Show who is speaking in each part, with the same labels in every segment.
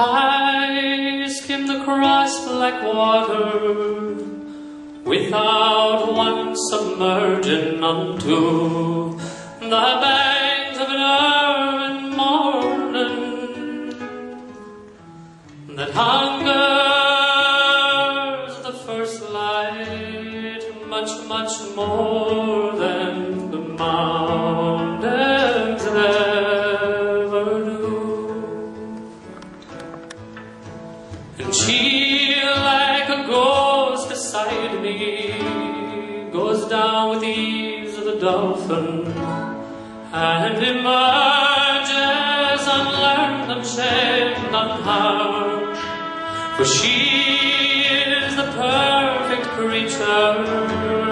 Speaker 1: I skim the cross black water without once submerging unto the banks of an urban morning that hungers the first light much, much more than the mountains ever do. And she, like a ghost beside me, goes down with the ease of the dolphin and emerges unlearned, unshamed, unharmed. For she is the perfect creature,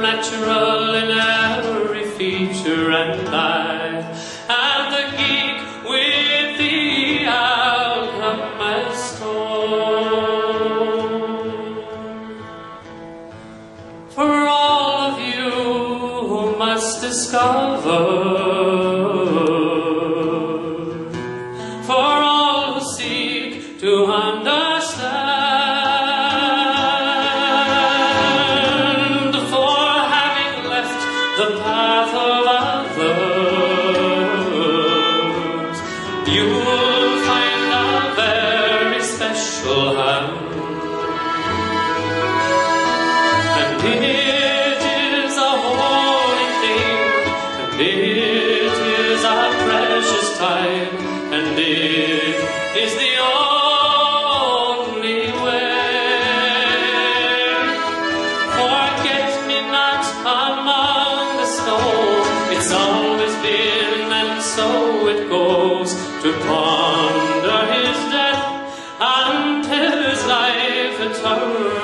Speaker 1: natural in every feature, and I am the geek with the alchemist's stone. For all of you who must discover, for all who seek to understand, for having left the path of others, you will find a very special hand. And it is a holy thing, and it is a precious time, and it is the only way. Forget me not among the stones, it's always been and so it goes, to ponder his death and his life eternally.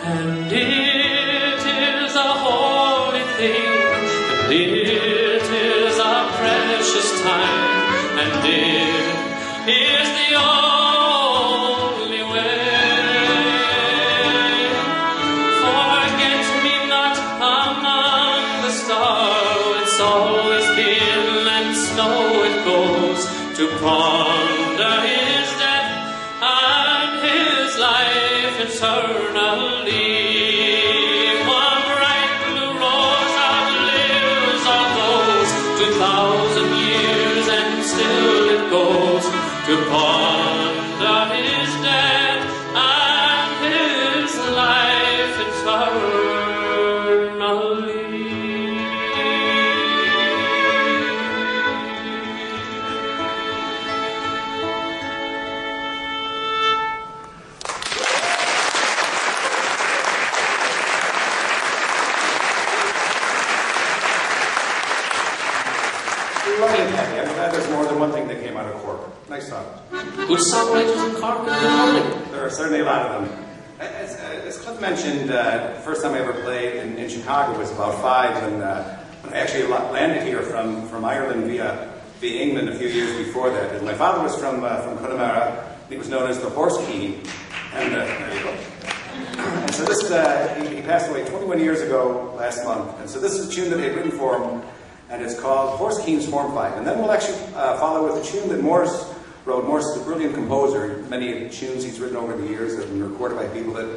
Speaker 1: And it is a holy thing, and it is a precious time, and it is the only way. Forget me not among the stars, it's always been, and so it goes, to ponder his death and his life eternally. One bright blue rose outlives all those 2,000 years, and still it goes, to ponder his death and his life eternally.
Speaker 2: Lovely, Patty. I'm glad there's more than one thing that came out of Cork. Nice song.
Speaker 1: Good songwriters in Cork, and good morning.
Speaker 2: There are certainly a lot of them. As Cliff mentioned, the first time I ever played in Chicago was about 5, when I actually landed here from Ireland via England a few years before that. And my father was from Connemara. He was known as the Horse King. And there you go. And so this, he passed away 21 years ago last month. And so this is a tune that I had written for him, and it's called Horse Keen's Form 5. And then we'll actually follow with a tune that Morris wrote. Morris is a brilliant composer. Many tunes he's written over the years have been recorded by people that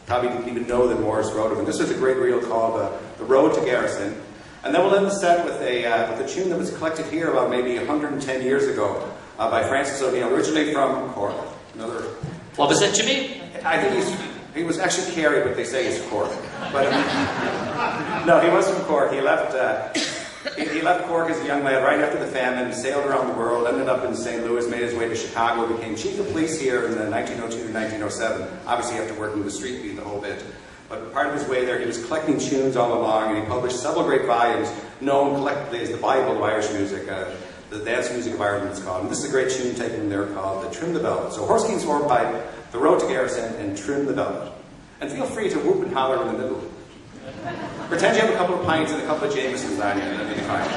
Speaker 2: probably didn't even know that Morris wrote them. And this is a great reel called The Road to Garrison. And then we'll end the set with a tune that was collected here about maybe 110 years ago by Francis O'Neill, originally from Cork.
Speaker 1: What was it, Jimmy?
Speaker 2: I think he was actually Kerry, but they say he's Cork. But no, he was from Cork. He left Cork as a young lad right after the famine, sailed around the world, ended up in St. Louis, made his way to Chicago, became chief of police here in 1902 to 1907, obviously after working the street beat the whole bit. But part of his way there, he was collecting tunes all along, and he published several great volumes, known collectively as the Bible of Irish music, the dance music of Ireland it's called. And this is a great tune taken from there called Trim the Velvet. So Horse King's Hornpipe, The Road to Garrison, and Trim the Velvet. And feel free to whoop and holler in the middle. Pretend you have a couple of pints and a couple of Jamesons on you, and that'll be fine.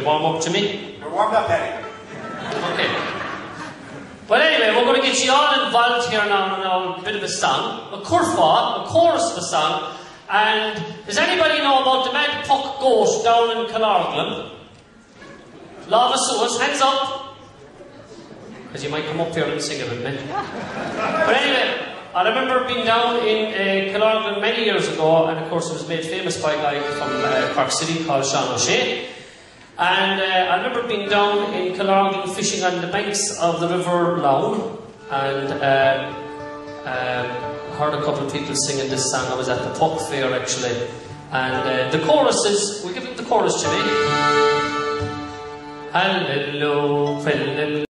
Speaker 1: warm up, Jimmy?
Speaker 2: We're warmed up, Eddie.
Speaker 1: Okay. But anyway, we're going to get you all involved here now in a bit of a song. A curfa, a chorus of a song. And does anybody know about the Mad Puck Goat down in Killorglin? Lava Suas, hands up. Because you might come up here and sing a bit, man. But anyway, I remember being down in Killorglin many years ago, and of course it was made famous by a guy from Cork City called Sean O'Shea. And I remember being down in Killorglin fishing on the banks of the River Lown, and heard a couple of people singing this song. I was at the Puck Fair actually, and the chorus is, we'll give it the chorus, Jimmy. Hallelujah.